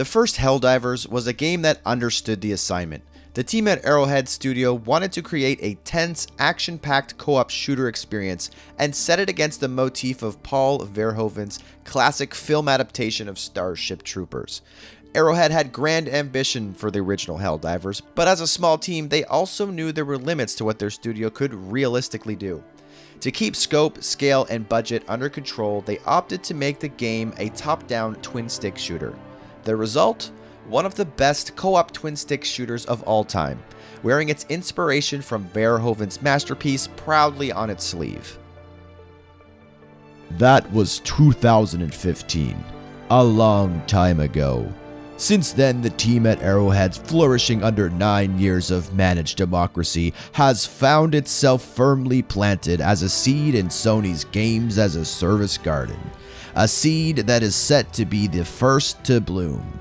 first Helldivers was a game that understood the assignment. The team at Arrowhead Studio wanted to create a tense, action-packed co-op shooter experience and set it against the motif of Paul Verhoeven's classic film adaptation of Starship Troopers. Arrowhead had grand ambition for the original Helldivers, but as a small team, they also knew there were limits to what their studio could realistically do. To keep scope, scale, and budget under control, they opted to make the game a top-down twin-stick shooter. The result? One of the best co-op twin-stick shooters of all time, wearing its inspiration from Verhoeven's masterpiece proudly on its sleeve. That was 2015, a long time ago. Since then, the team at Arrowhead, flourishing under 9 years of managed democracy, has found itself firmly planted as a seed in Sony's Games as a Service garden. A seed that is set to be the first to bloom.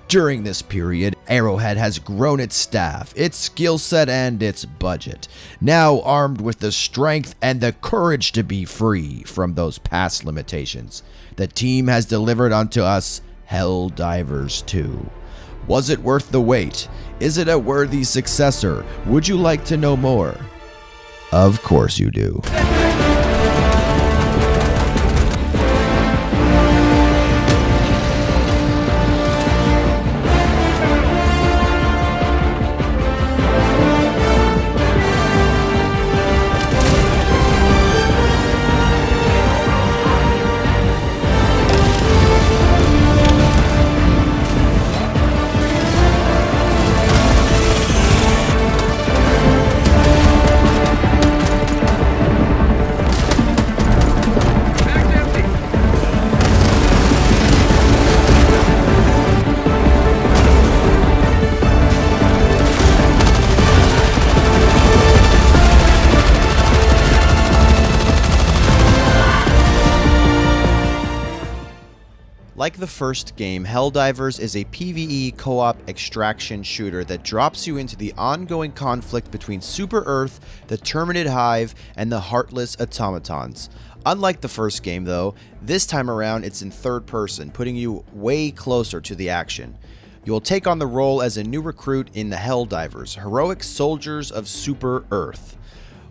During this period, Arrowhead has grown its staff, its skill set, and its budget, now armed with the strength and the courage to be free from those past limitations. The team has delivered unto us Helldivers 2. Was it worth the wait? Is it a worthy successor? Would you like to know more? Of course you do. Like the first game, Helldivers is a PvE co-op extraction shooter that drops you into the ongoing conflict between Super Earth, the Terminid Hive, and the Heartless Automatons. Unlike the first game though, this time around it's in third person, putting you way closer to the action. You will take on the role as a new recruit in the Helldivers, heroic soldiers of Super Earth.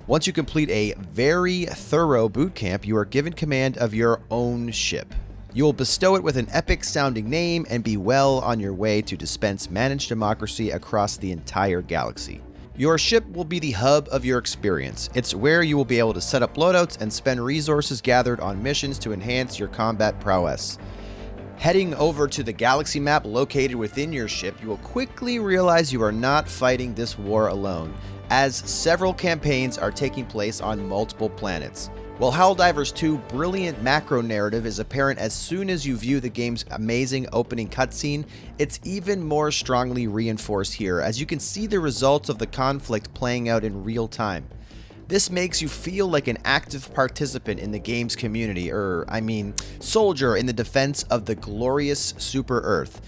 Once you complete a very thorough boot camp, you are given command of your own ship. You will bestow it with an epic-sounding name and be well on your way to dispense managed democracy across the entire galaxy. Your ship will be the hub of your experience. It's where you will be able to set up loadouts and spend resources gathered on missions to enhance your combat prowess. Heading over to the galaxy map located within your ship, you will quickly realize you are not fighting this war alone, as several campaigns are taking place on multiple planets. While Helldivers 2's brilliant macro narrative is apparent as soon as you view the game's amazing opening cutscene, it's even more strongly reinforced here as you can see the results of the conflict playing out in real time. This makes you feel like an active participant in the game's community, soldier in the defense of the glorious Super Earth.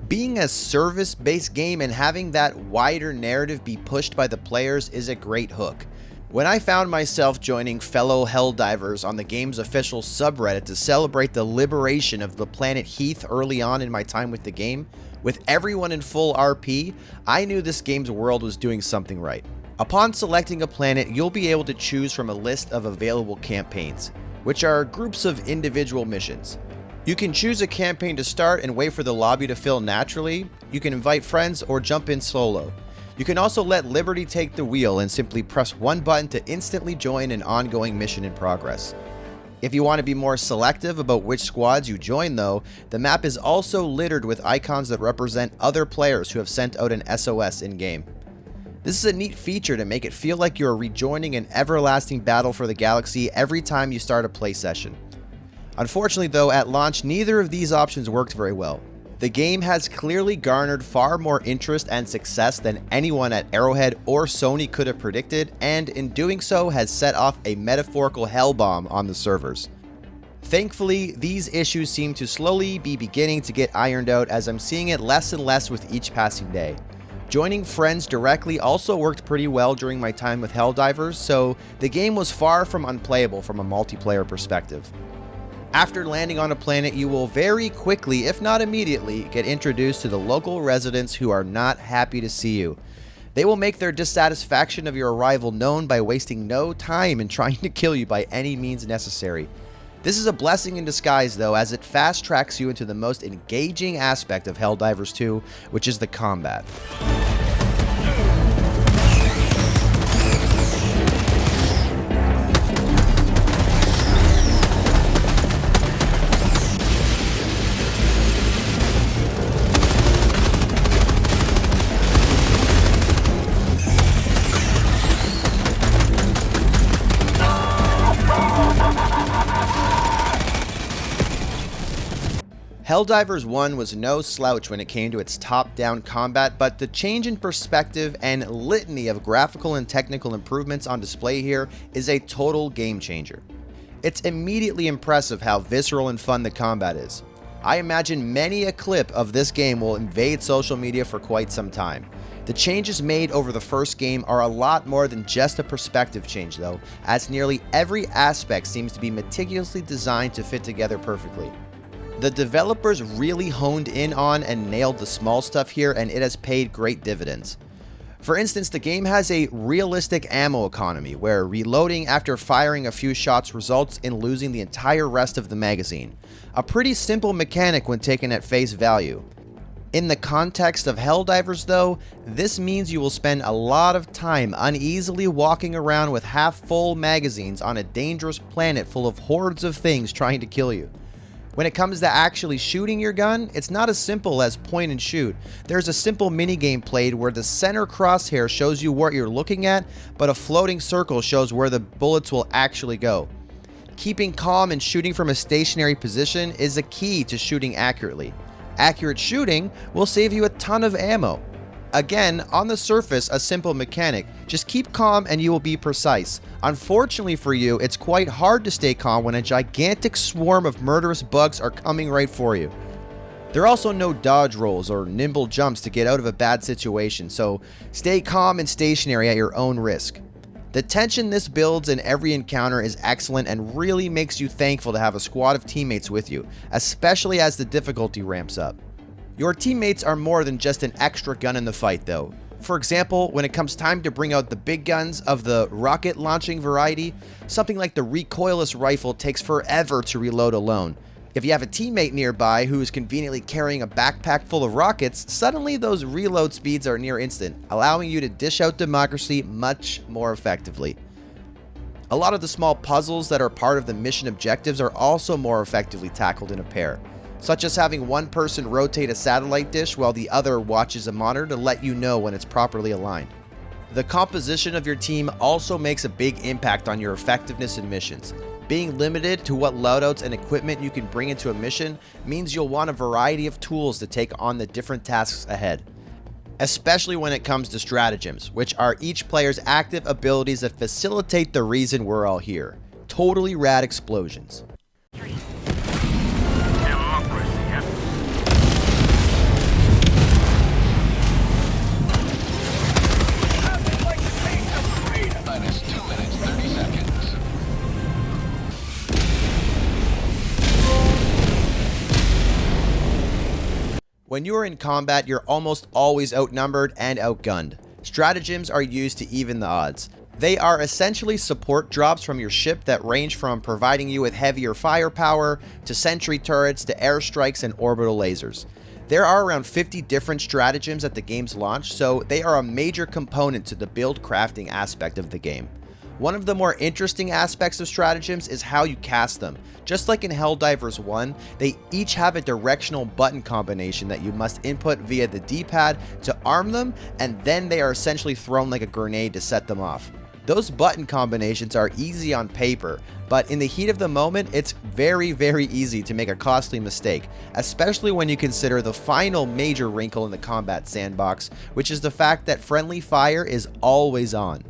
Being a service-based game and having that wider narrative be pushed by the players is a great hook. When I found myself joining fellow Helldivers on the game's official subreddit to celebrate the liberation of the planet Heath early on in my time with the game, with everyone in full RP, I knew this game's world was doing something right. Upon selecting a planet, you'll be able to choose from a list of available campaigns, which are groups of individual missions. You can choose a campaign to start and wait for the lobby to fill naturally. You can invite friends or jump in solo. You can also let Liberty take the wheel and simply press one button to instantly join an ongoing mission in progress. If you want to be more selective about which squads you join though, the map is also littered with icons that represent other players who have sent out an SOS in-game. This is a neat feature to make it feel like you're rejoining an everlasting battle for the galaxy every time you start a play session. Unfortunately though, at launch neither of these options worked very well. The game has clearly garnered far more interest and success than anyone at Arrowhead or Sony could have predicted, and in doing so has set off a metaphorical hell bomb on the servers. Thankfully, these issues seem to slowly be beginning to get ironed out as I'm seeing it less and less with each passing day. Joining friends directly also worked pretty well during my time with Helldivers, so the game was far from unplayable from a multiplayer perspective. After landing on a planet, you will very quickly, if not immediately, get introduced to the local residents who are not happy to see you. They will make their dissatisfaction of your arrival known by wasting no time in trying to kill you by any means necessary. This is a blessing in disguise though, as it fast tracks you into the most engaging aspect of Helldivers 2, which is the combat. Helldivers 1 was no slouch when it came to its top-down combat, but the change in perspective and litany of graphical and technical improvements on display here is a total game changer. It's immediately impressive how visceral and fun the combat is. I imagine many a clip of this game will invade social media for quite some time. The changes made over the first game are a lot more than just a perspective change though, as nearly every aspect seems to be meticulously designed to fit together perfectly. The developers really honed in on and nailed the small stuff here, and it has paid great dividends. For instance, the game has a realistic ammo economy, where reloading after firing a few shots results in losing the entire rest of the magazine. A pretty simple mechanic when taken at face value. In the context of Helldivers though, this means you will spend a lot of time uneasily walking around with half-full magazines on a dangerous planet full of hordes of things trying to kill you. When it comes to actually shooting your gun, it's not as simple as point and shoot. There's a simple minigame played where the center crosshair shows you what you're looking at, but a floating circle shows where the bullets will actually go. Keeping calm and shooting from a stationary position is a key to shooting accurately. Accurate shooting will save you a ton of ammo. Again, on the surface, a simple mechanic. Just keep calm and you will be precise. Unfortunately for you, it's quite hard to stay calm when a gigantic swarm of murderous bugs are coming right for you. There are also no dodge rolls or nimble jumps to get out of a bad situation, so stay calm and stationary at your own risk. The tension this builds in every encounter is excellent and really makes you thankful to have a squad of teammates with you, especially as the difficulty ramps up. Your teammates are more than just an extra gun in the fight though. For example, when it comes time to bring out the big guns of the rocket launching variety, something like the recoilless rifle takes forever to reload alone. If you have a teammate nearby who is conveniently carrying a backpack full of rockets, suddenly those reload speeds are near instant, allowing you to dish out democracy much more effectively. A lot of the small puzzles that are part of the mission objectives are also more effectively tackled in a pair, such as having one person rotate a satellite dish while the other watches a monitor to let you know when it's properly aligned. The composition of your team also makes a big impact on your effectiveness in missions. Being limited to what loadouts and equipment you can bring into a mission means you'll want a variety of tools to take on the different tasks ahead. Especially when it comes to stratagems, which are each player's active abilities that facilitate the reason we're all here. Totally rad explosions. When you are in combat, you're almost always outnumbered and outgunned. Stratagems are used to even the odds. They are essentially support drops from your ship that range from providing you with heavier firepower, to sentry turrets, to airstrikes and orbital lasers. There are around 50 different stratagems at the game's launch, so they are a major component to the build crafting aspect of the game. One of the more interesting aspects of stratagems is how you cast them. Just like in Helldivers 1, they each have a directional button combination that you must input via the D-pad to arm them, and then they are essentially thrown like a grenade to set them off. Those button combinations are easy on paper, but in the heat of the moment, it's very, very easy to make a costly mistake, especially when you consider the final major wrinkle in the combat sandbox, which is the fact that friendly fire is always on.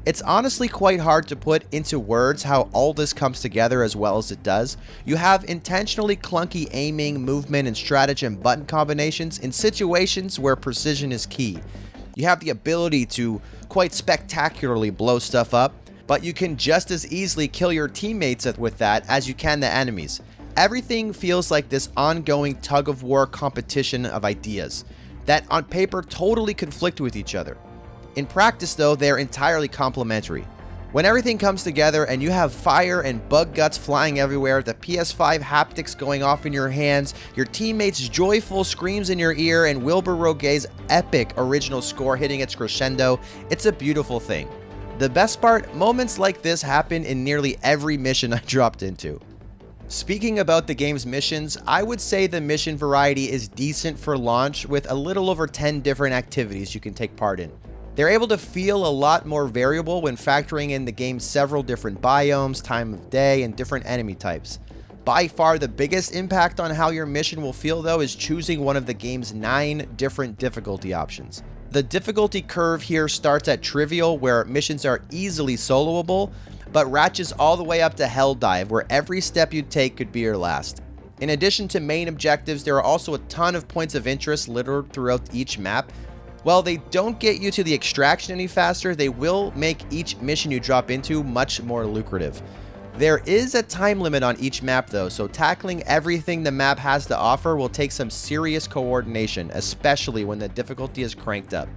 It's honestly quite hard to put into words how all this comes together as well as it does. You have intentionally clunky aiming, movement, and stratagem button combinations in situations where precision is key. You have the ability to quite spectacularly blow stuff up, but you can just as easily kill your teammates with that as you can the enemies. Everything feels like this ongoing tug-of-war competition of ideas that on paper totally conflict with each other. In practice though, they're entirely complementary. When everything comes together and you have fire and bug guts flying everywhere, the PS5 haptics going off in your hands, your teammates' joyful screams in your ear, and Wilbur Roget's epic original score hitting its crescendo, it's a beautiful thing. The best part, moments like this happen in nearly every mission I dropped into. Speaking about the game's missions, I would say the mission variety is decent for launch with a little over 10 different activities you can take part in. They're able to feel a lot more variable when factoring in the game's several different biomes, time of day, and different enemy types. By far the biggest impact on how your mission will feel though is choosing one of the game's 9 different difficulty options. The difficulty curve here starts at trivial, where missions are easily soloable, but ratchets all the way up to Hell Dive, where every step you take could be your last. In addition to main objectives, there are also a ton of points of interest littered throughout each map. While they don't get you to the extraction any faster, they will make each mission you drop into much more lucrative. There is a time limit on each map though, so tackling everything the map has to offer will take some serious coordination, especially when the difficulty is cranked up.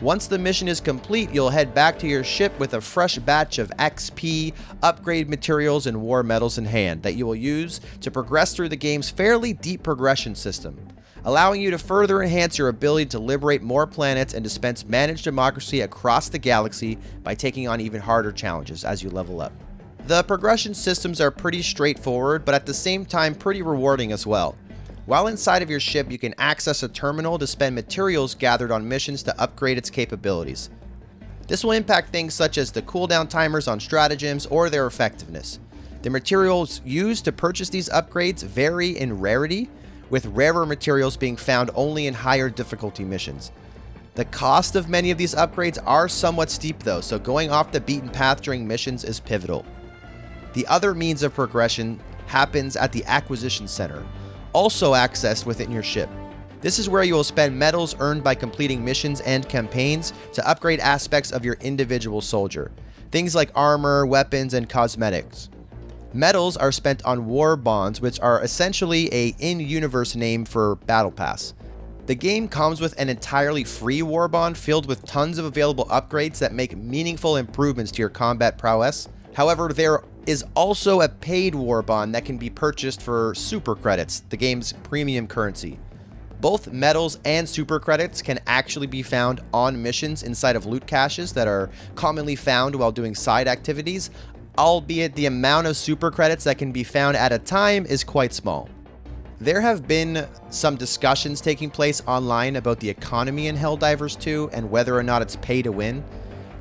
Once the mission is complete, you'll head back to your ship with a fresh batch of XP, upgrade materials, and war medals in hand that you will use to progress through the game's fairly deep progression system, allowing you to further enhance your ability to liberate more planets and dispense managed democracy across the galaxy by taking on even harder challenges as you level up. The progression systems are pretty straightforward, but at the same time pretty rewarding as well. While inside of your ship, you can access a terminal to spend materials gathered on missions to upgrade its capabilities. This will impact things such as the cooldown timers on stratagems or their effectiveness. The materials used to purchase these upgrades vary in rarity, with rarer materials being found only in higher difficulty missions. The cost of many of these upgrades are somewhat steep though, so going off the beaten path during missions is pivotal. The other means of progression happens at the Acquisition Center, also accessed within your ship. This is where you will spend medals earned by completing missions and campaigns to upgrade aspects of your individual soldier, things like armor, weapons, and cosmetics. Medals are spent on war bonds, which are essentially a in-universe name for battle pass. The game comes with an entirely free war bond filled with tons of available upgrades that make meaningful improvements to your combat prowess. However, there is also a paid war bond that can be purchased for super credits, the game's premium currency. Both medals and super credits can actually be found on missions inside of loot caches that are commonly found while doing side activities, albeit the amount of super credits that can be found at a time is quite small. There have been some discussions taking place online about the economy in Helldivers 2 and whether or not it's pay to win.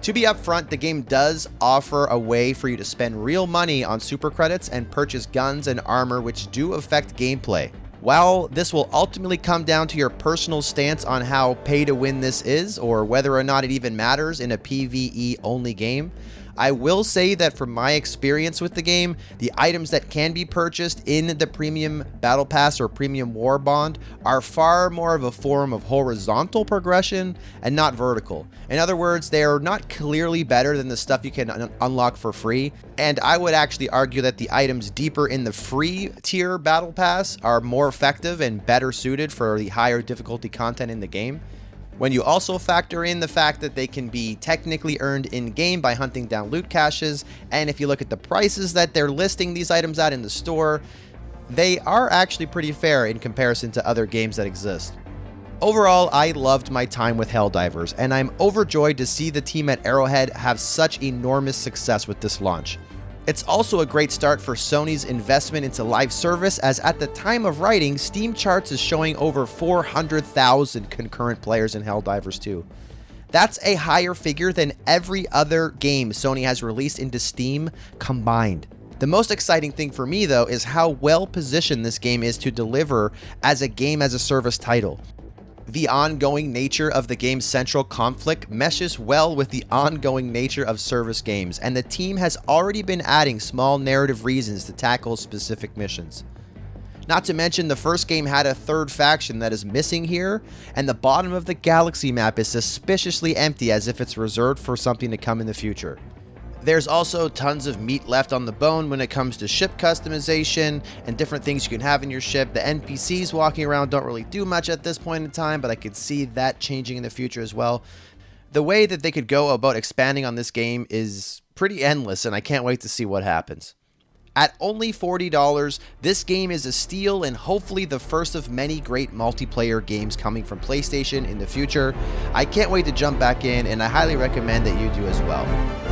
To be upfront, the game does offer a way for you to spend real money on super credits and purchase guns and armor which do affect gameplay. While this will ultimately come down to your personal stance on how pay to win this is, or whether or not it even matters in a PvE only game, I will say that from my experience with the game, the items that can be purchased in the premium battle pass or premium war bond are far more of a form of horizontal progression and not vertical. In other words, they are not clearly better than the stuff you can unlock for free, and I would actually argue that the items deeper in the free tier battle pass are more effective and better suited for the higher difficulty content in the game. When you also factor in the fact that they can be technically earned in-game by hunting down loot caches, and if you look at the prices that they're listing these items at in the store, they are actually pretty fair in comparison to other games that exist. Overall, I loved my time with Helldivers, and I'm overjoyed to see the team at Arrowhead have such enormous success with this launch. It's also a great start for Sony's investment into live service, as at the time of writing, Steam charts is showing over 400,000 concurrent players in Helldivers 2. That's a higher figure than every other game Sony has released into Steam combined. The most exciting thing for me though is how well positioned this game is to deliver as a game as a service title. The ongoing nature of the game's central conflict meshes well with the ongoing nature of service games, and the team has already been adding small narrative reasons to tackle specific missions. Not to mention, the first game had a third faction that is missing here, and the bottom of the galaxy map is suspiciously empty, as if it's reserved for something to come in the future. There's also tons of meat left on the bone when it comes to ship customization and different things you can have in your ship. The NPCs walking around don't really do much at this point in time, but I could see that changing in the future as well. The way that they could go about expanding on this game is pretty endless, and I can't wait to see what happens. At only $40, this game is a steal and hopefully the first of many great multiplayer games coming from PlayStation in the future. I can't wait to jump back in, and I highly recommend that you do as well.